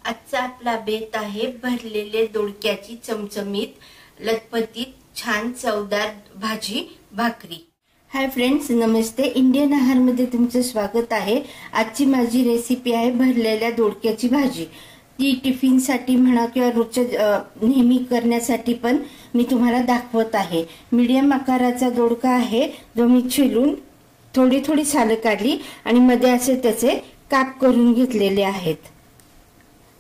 आजचा आपला बेत आहे भरलेले दोडक्याची चमचमीत लतपतीत छान चवदार भाजी भाकरी। हाय फ्रेंड्स, नमस्ते। इंडियन आहार मध्ये तुमचं स्वागत आहे। आजची माझी रेसिपी आहे भरलेल्या दोडक्याची भाजी। ती टिफिन साठी म्हणा किंवा रोजच्या नेहमी करण्यासाठी पण मी तुम्हाला दाखवत आहे। मीडियम आकाराचा दोडका आहे जो मी छिलून थोडी थोडी सालं काढली आणि मध्ये असे त्याचे काप करून घेतलेले आहेत।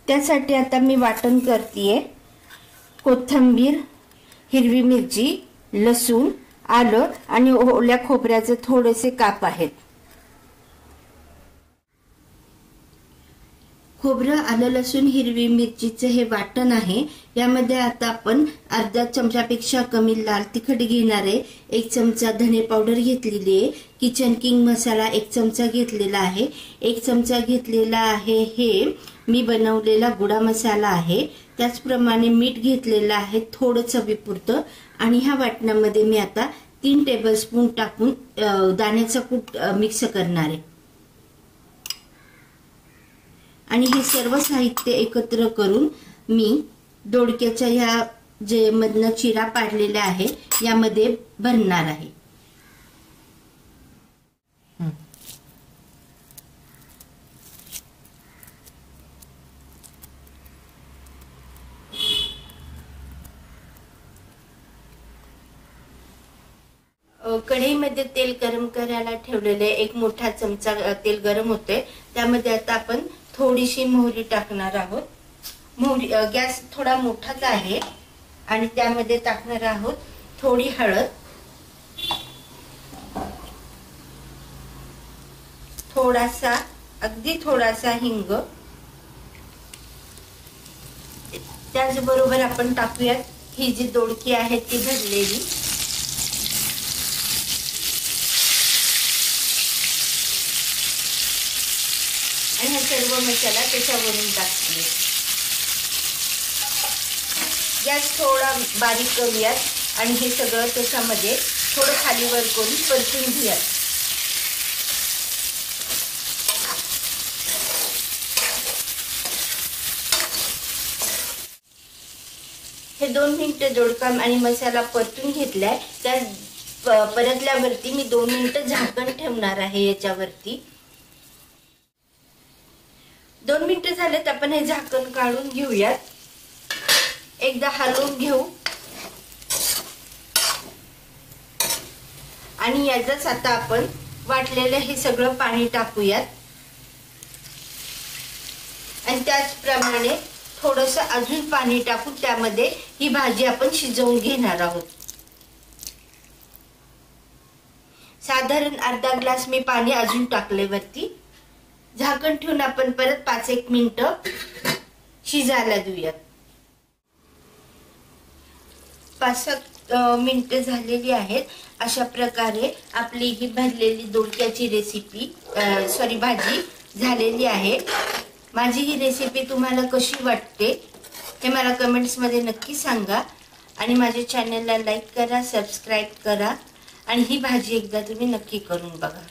त्यासाठी आता मी वाटण करतेय। कोथिंबीर, हिरवी मिरची, लसूण, आलं आणि ओल्या खोबऱ्याचे थोडेसे काप आहेत। खोबरं, आलं, लसूण, हिरवी मिरचीचे हे वाटण आहे। यामध्ये आता आपण अर्धा चमचापेक्षा कमी लाल तिखट घेणार आहे। 1 चमचा धने पावडर घेतलेली आहे। किचन किंग मसाला 1 चमचा घेतलेला आहे। 1 चमचा घेतलेला आहे हे मी बनवलेला गुडा मसाला आहे। त्याचप्रमाणे मीठ घेतलेलं आहे थोडं चवीपुरतं। आणि ह्या वाटणामध्ये मी आता 3 टेबलस्पून टाकून दाण्याचा कूट मिक्स करणार आहे। आणि हे सर्व साहित्य एकत्र करून मी दोडक्याच्या ह्या जे मधनं चिरा पाडलेला आहे यामध्ये भरणार आहे। कढईमध्ये तेल गरम करायला ठेवलेले 1 मोठा चमचा तेल गरम होते। त्यामध्ये आता आपण थोडीशी मोहरी टाकणार आहोत। मोहरी गॅस थोडा मोठाच आहे आणि त्यामध्ये टाकणार आहोत थोडी हळद, थोडासा अगदी थोडासा हिंग। त्याचबरोबर आपण टाकूयात ही जी दोडकी आहे ती भरलेली। आणि हा सर्व मसाला त्याच्यावरून टाकते। गॅस थोडा बारीक करूयात आणि हे सगळं त्याच्यामध्ये थोडं खाली वर करून परतून घेऊयात। हे 2 मिनिटं दोडका आणि मसाला परतून घेतलाय। त्या परतल्यावरती मी 2 मिनिटं झाकण ठेवणार आहे याच्यावरती। 2 मिनिटं झालेत, आपण हे झाकण काढून घेऊयात। एकदा हलवून घेऊ आणि यातच आता आपण वाटलेलं हे सगळं पाणी टाकूयात आणि त्याचप्रमाणे थोडंसं अजून पाणी टाकून त्यामध्ये ही भाजी आपण शिजवून घेणार आहोत। साधारण अर्धा ग्लास मी पाणी अजून टाकले वरती। झाकण ठेवून आपण परत 5-1 मिनिटं शिजायला देऊयात। 5-7 मिनिटं झालेली आहेत। अशा प्रकारे आपली ही भरलेली दोडक्याची भाजी झालेली आहे। माझी ही रेसिपी तुम्हाला कशी वाटते हे मला कमेंट्स मध्ये नक्की सांगा आणि माझ्या चॅनलला लाईक करा, सबस्क्राईब करा आणि ही भाजी एकदा तुम्ही नक्की करून बघा।